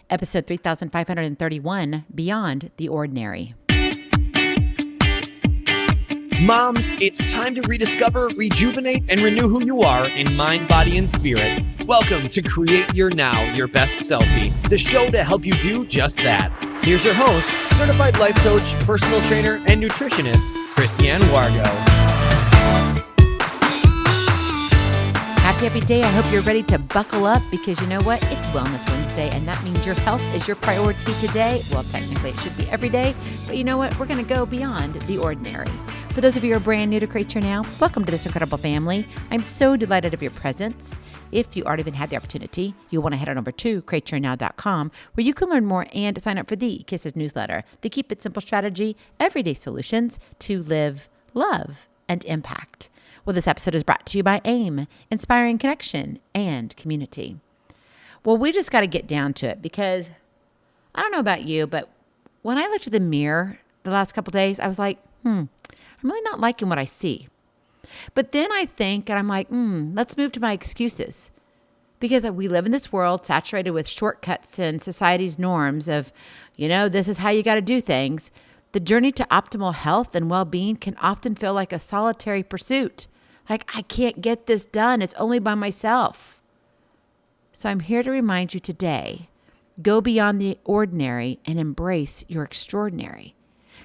episode 3531, Beyond the Ordinary. Moms, it's time to rediscover, rejuvenate, and renew who you are in mind, body, and spirit. Welcome to Create Your Now, Your Best Selfie, the show to help you do just that. Here's your host, certified life coach, personal trainer, and nutritionist, Christiane Wargo. Happy day. I hope you're ready to buckle up because you know what? It's Wellness Wednesday, and that means your health is your priority today. Well, technically it should be every day, but you know what? We're going to go beyond the ordinary. For those of you who are brand new to Create Your Now, welcome to this incredible family. I'm so delighted of your presence. If you already even had the opportunity, you'll want to head on over to createyournow.com where you can learn more and sign up for the Kisses newsletter, the Keep It Simple strategy, everyday solutions to live, love, and impact. Well, this episode is brought to you by AIM, Inspiring Connection and Community. Well, we just got to get down to it because I don't know about you, but when I looked at the mirror the last couple of days, I was like, I'm really not liking what I see. But then I think, and I'm like, let's move to my excuses. Because we live in this world saturated with shortcuts and society's norms of, this is how you got to do things. The journey to optimal health and well-being can often feel like a solitary pursuit. Like, I can't get this done. It's only by myself. So I'm here to remind you today, go beyond the ordinary and embrace your extraordinary.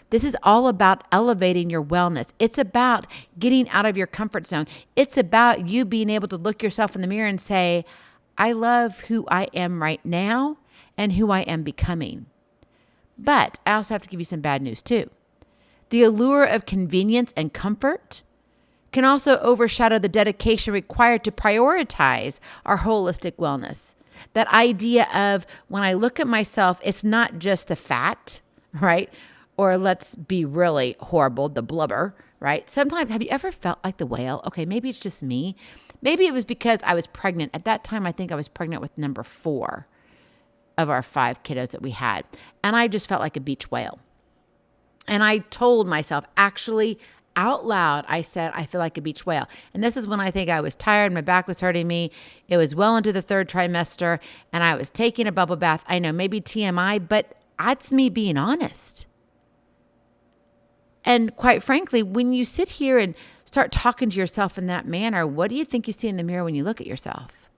This is all about elevating your wellness. It's about getting out of your comfort zone. It's about you being able to look yourself in the mirror and say, I love who I am right now and who I am becoming. But I also have to give you some bad news too. The allure of convenience and comfort can also overshadow the dedication required to prioritize our holistic wellness. That idea of when I look at myself, it's not just the fat, right? Or let's be really horrible, the blubber, right? Sometimes, have you ever felt like the whale? Okay, maybe it's just me. Maybe it was because I was pregnant. At that time, I think I was pregnant with number 4 of our 5 kiddos that we had. And I just felt like a beach whale. And I told myself, actually, out loud, I said, I feel like a beach whale. And this is when I think I was tired. My back was hurting me. It was well into the 3rd trimester. And I was taking a bubble bath. I know, maybe TMI, but that's me being honest. And quite frankly, when you sit here and start talking to yourself in that manner, what do you think you see in the mirror when you look at yourself?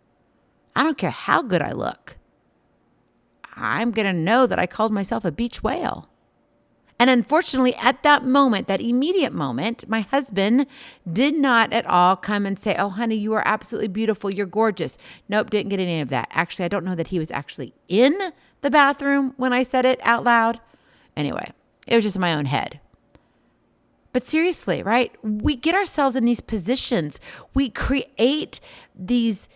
I don't care how good I look. I'm going to know that I called myself a beach whale. And unfortunately, at that moment, that immediate moment, my husband did not at all come and say, oh, honey, you are absolutely beautiful. You're gorgeous. Nope, didn't get any of that. Actually, I don't know that he was actually in the bathroom when I said it out loud. Anyway, it was just in my own head. But seriously, right? We get ourselves in these positions. We create these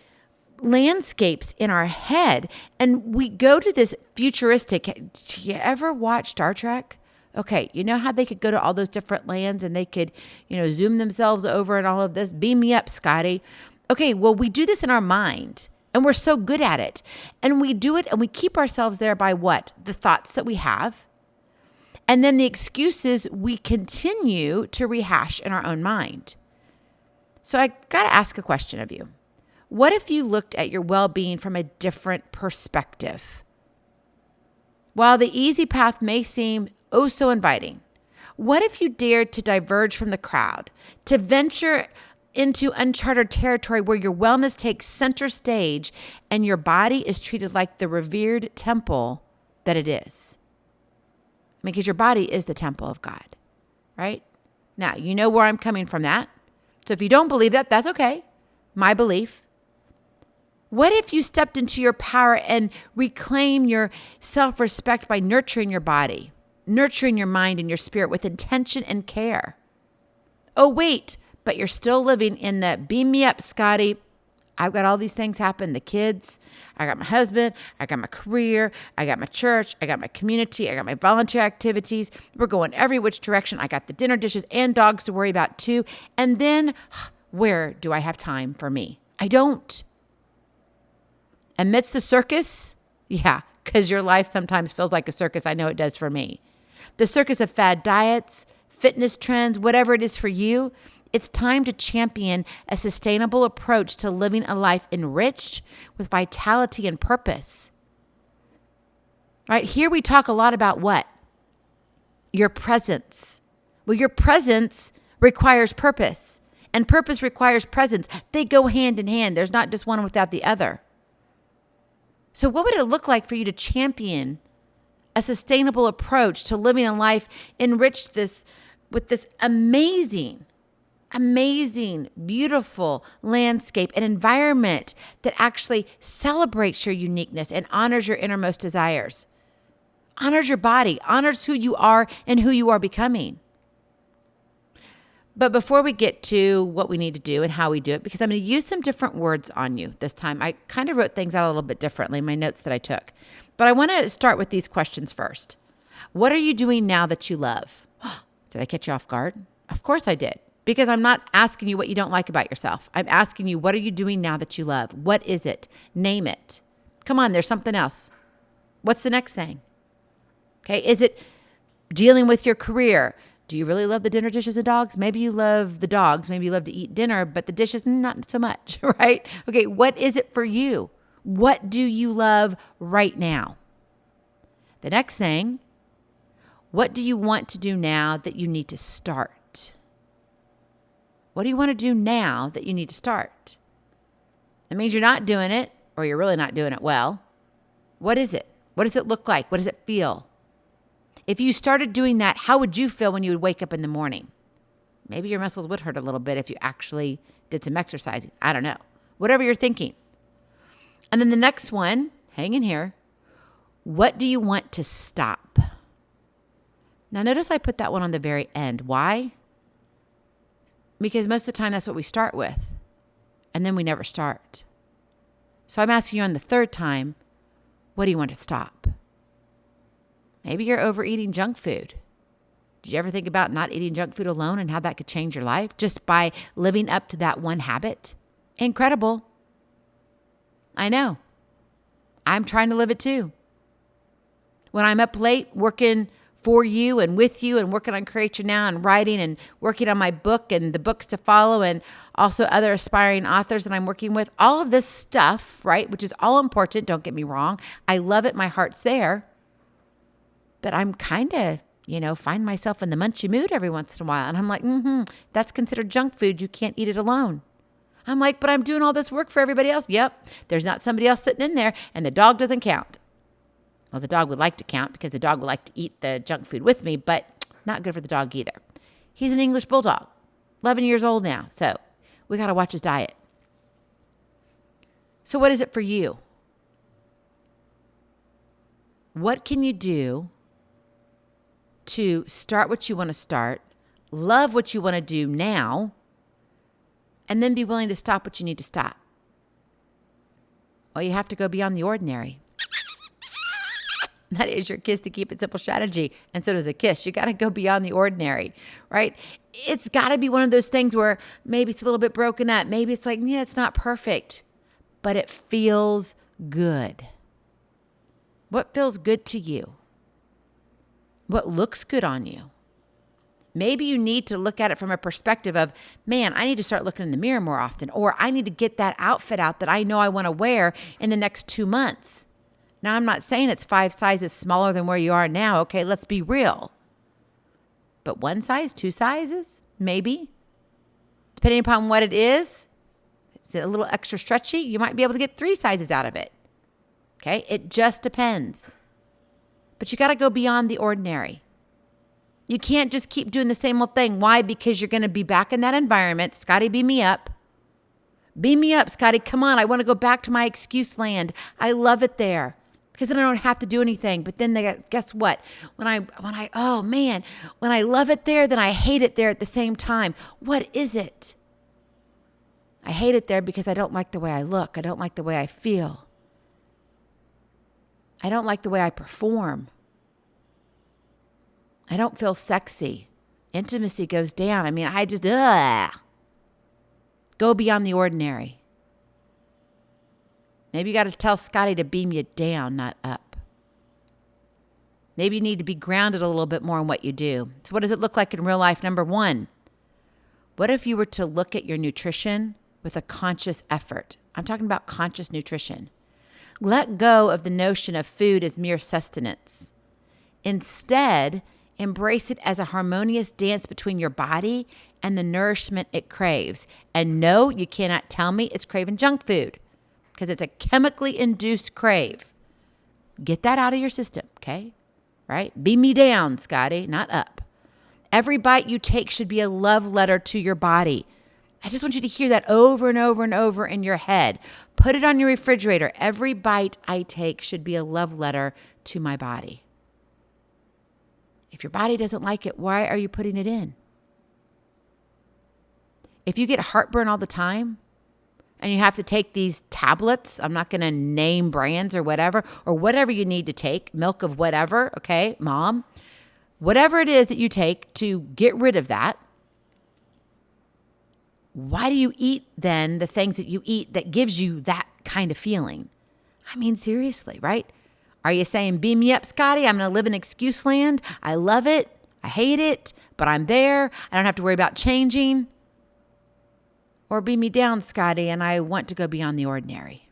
landscapes in our head, and we go to this futuristic. Do you ever watch Star Trek? Okay, you know how they could go to all those different lands and they could, zoom themselves over and all of this? Beam me up, Scotty. Okay, well, we do this in our mind, and we're so good at it. And we do it, and we keep ourselves there by what? The thoughts that we have. And then the excuses we continue to rehash in our own mind. So I got to ask a question of you. What if you looked at your well-being from a different perspective? While the easy path may seem oh so inviting, what if you dared to diverge from the crowd, to venture into uncharted territory where your wellness takes center stage and your body is treated like the revered temple that it is? Because your body is the temple of God, right? Now, you know where I'm coming from that. So if you don't believe that, that's okay. My belief. What if you stepped into your power and reclaim your self-respect by nurturing your body, nurturing your mind and your spirit with intention and care? Oh, wait, but you're still living in the beam me up, Scotty. I've got all these things happen. The kids, I got my husband, I got my career, I got my church, I got my community, I got my volunteer activities. We're going every which direction. I got the dinner dishes and dogs to worry about too. And then where do I have time for me? I don't. Amidst the circus? Yeah, because your life sometimes feels like a circus. I know it does for me. The circus of fad diets, fitness trends, whatever it is for you, it's time to champion a sustainable approach to living a life enriched with vitality and purpose. right? Here we talk a lot about what? Your presence. Well, your presence requires purpose, and purpose requires presence. They go hand in hand. There's not just one without the other. So what would it look like for you to champion a sustainable approach to living a life enriched with this amazing, beautiful landscape, an environment that actually celebrates your uniqueness and honors your innermost desires, honors your body, honors who you are and who you are becoming? But before we get to what we need to do and how we do it, because I'm going to use some different words on you this time. I kind of wrote things out a little bit differently in my notes that I took. But I want to start with these questions first. What are you doing now that you love? Did I catch you off guard? Of course I did. Because I'm not asking you what you don't like about yourself. I'm asking you, what are you doing now that you love? What is it? Name it. Come on, there's something else. What's the next thing? Okay, is it dealing with your career? Do you really love the dinner dishes and dogs? Maybe you love the dogs. Maybe you love to eat dinner, but the dishes, not so much, right? Okay, what is it for you? What do you love right now? The next thing, what do you want to do now that you need to start? What do you want to do now that you need to start? That means you're not doing it, or you're really not doing it well. What is it? What does it look like? What does it feel? If you started doing that, how would you feel when you would wake up in the morning? Maybe your muscles would hurt a little bit if you actually did some exercising. I don't know. Whatever you're thinking. And then the next one, hang in here. What do you want to stop? Now notice I put that one on the very end. Why? Because most of the time that's what we start with. And then we never start. So I'm asking you on the third time, what do you want to stop? Maybe you're overeating junk food. Did you ever think about not eating junk food alone and how that could change your life just by living up to that one habit? Incredible. I know. I'm trying to live it too. When I'm up late working for you and with you and working on Create You Now and writing and working on my book and the books to follow and also other aspiring authors that I'm working with, all of this stuff, right, which is all important, don't get me wrong. I love it. My heart's there. But I'm kind of, find myself in the munchy mood every once in a while. And I'm like, that's considered junk food. You can't eat it alone. I'm like, but I'm doing all this work for everybody else. Yep. There's not somebody else sitting in there and the dog doesn't count. Well, the dog would like to count because the dog would like to eat the junk food with me, but not good for the dog either. He's an English bulldog, 11 years old now. So we got to watch his diet. So what is it for you? What can you do to start what you want to start, love what you want to do now, and then be willing to stop what you need to stop? Well, you have to go beyond the ordinary. That is your Kiss to Keep It Simple strategy. And so does the Kiss. You got to go beyond the ordinary, right? It's got to be one of those things where maybe it's a little bit broken up. Maybe it's like, it's not perfect, but it feels good. What feels good to you? What looks good on you? Maybe you need to look at it from a perspective of, man, I need to start looking in the mirror more often, or I need to get that outfit out that I know I want to wear in the next 2 months. Now, I'm not saying it's 5 sizes smaller than where you are now. Okay, let's be real. But 1 size, 2 sizes, maybe. Depending upon what it is it a little extra stretchy? You might be able to get 3 sizes out of it. Okay, it just depends. But you got to go beyond the ordinary. You can't just keep doing the same old thing. Why? Because you're going to be back in that environment. Scotty, beam me up. Beam me up, Scotty. Come on. I want to go back to my excuse land. I love it there because then I don't have to do anything. But then guess what? When I love it there, then I hate it there at the same time. What is it? I hate it there because I don't like the way I look. I don't like the way I feel. I don't like the way I perform. I don't feel sexy. Intimacy goes down. I just, Go beyond the ordinary. Maybe you got to tell Scotty to beam you down, not up. Maybe you need to be grounded a little bit more in what you do. So what does it look like in real life? Number 1, what if you were to look at your nutrition with a conscious effort? I'm talking about conscious nutrition. Let go of the notion of food as mere sustenance. Instead, embrace it as a harmonious dance between your body and the nourishment it craves. And no, you cannot tell me it's craving junk food because it's a chemically induced crave. Get that out of your system, okay? Right? Beam me down, Scotty, not up. Every bite you take should be a love letter to your body. I just want you to hear that over and over and over in your head. Put it on your refrigerator. Every bite I take should be a love letter to my body. If your body doesn't like it, why are you putting it in? If you get heartburn all the time and you have to take these tablets, I'm not going to name brands or whatever you need to take, milk of whatever, okay, mom, whatever it is that you take to get rid of that, why do you eat then the things that you eat that gives you that kind of feeling? I mean, seriously, right? Are you saying, beam me up, Scotty? I'm going to live in excuse land. I love it. I hate it, but I'm there. I don't have to worry about changing. Or beam me down, Scotty, and I want to go beyond the ordinary.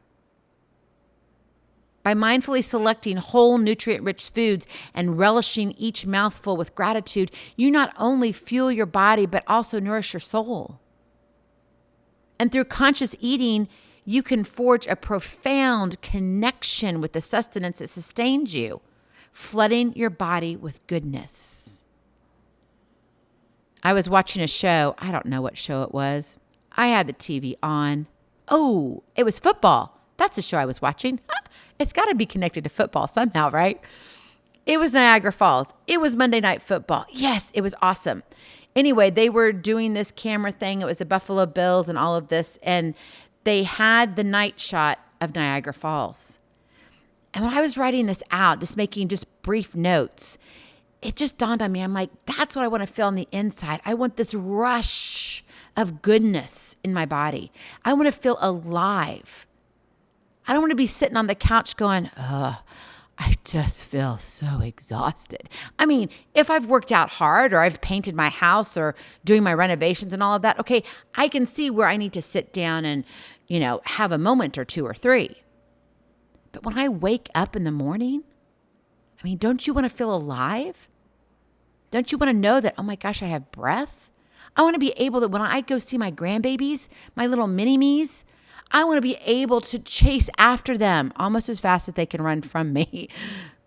By mindfully selecting whole nutrient-rich foods and relishing each mouthful with gratitude, you not only fuel your body, but also nourish your soul. And through conscious eating, you can forge a profound connection with the sustenance that sustains you, flooding your body with goodness. I was watching a show. I don't know what show it was. I had the TV on. Oh, it was football. That's the show I was watching. It's got to be connected to football somehow, right? It was Niagara Falls. It was Monday Night Football. Yes, it was awesome. Anyway, they were doing this camera thing. It was the Buffalo Bills and all of this. And they had the night shot of Niagara Falls. And when I was writing this out, making brief notes, it just dawned on me. I'm like, that's what I want to feel on the inside. I want this rush of goodness in my body. I want to feel alive. I don't want to be sitting on the couch going, I just feel so exhausted. I mean, if I've worked out hard or I've painted my house or doing my renovations and all of that, okay, I can see where I need to sit down and, have a moment or two or three. But when I wake up in the morning, I mean, don't you want to feel alive? Don't you want to know that, oh my gosh, I have breath? I want to be able to, when I go see my grandbabies, my little mini-me's, I want to be able to chase after them almost as fast as they can run from me.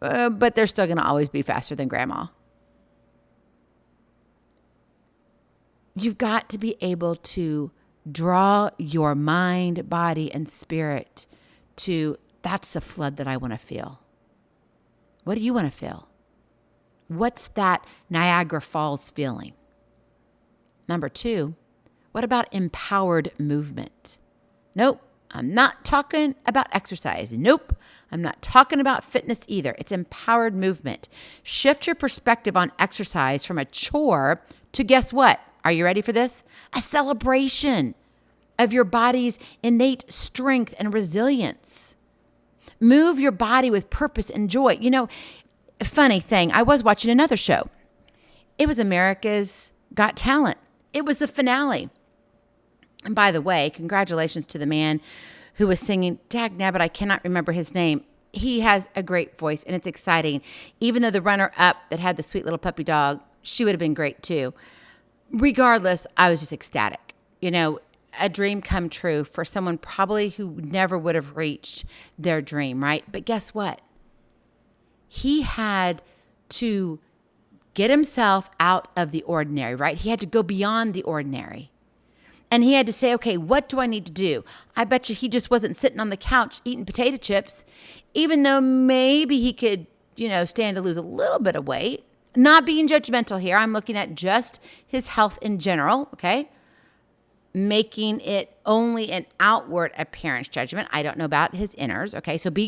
But they're still going to always be faster than grandma. You've got to be able to draw your mind, body, and spirit to, that's the flood that I want to feel. What do you want to feel? What's that Niagara Falls feeling? Number 2, what about empowered movement? Nope, I'm not talking about exercise. Nope, I'm not talking about fitness either. It's empowered movement. Shift your perspective on exercise from a chore to, guess what? Are you ready for this? A celebration of your body's innate strength and resilience. Move your body with purpose and joy. Funny thing, I was watching another show. It was America's Got Talent. It was the finale. And by the way, congratulations to the man who was singing. Dagnabbit, I cannot remember his name. He has a great voice, and it's exciting. Even though the runner-up that had the sweet little puppy dog, she would have been great too. Regardless, I was just ecstatic. A dream come true for someone probably who never would have reached their dream, right? But guess what? He had to get himself out of the ordinary, right? He had to go beyond the ordinary. And he had to say, okay, what do I need to do? I bet you he just wasn't sitting on the couch eating potato chips, even though maybe he could, stand to lose a little bit of weight. Not being judgmental here. I'm looking at just his health in general, okay? Making it only an outward appearance judgment. I don't know about his inners, okay? So be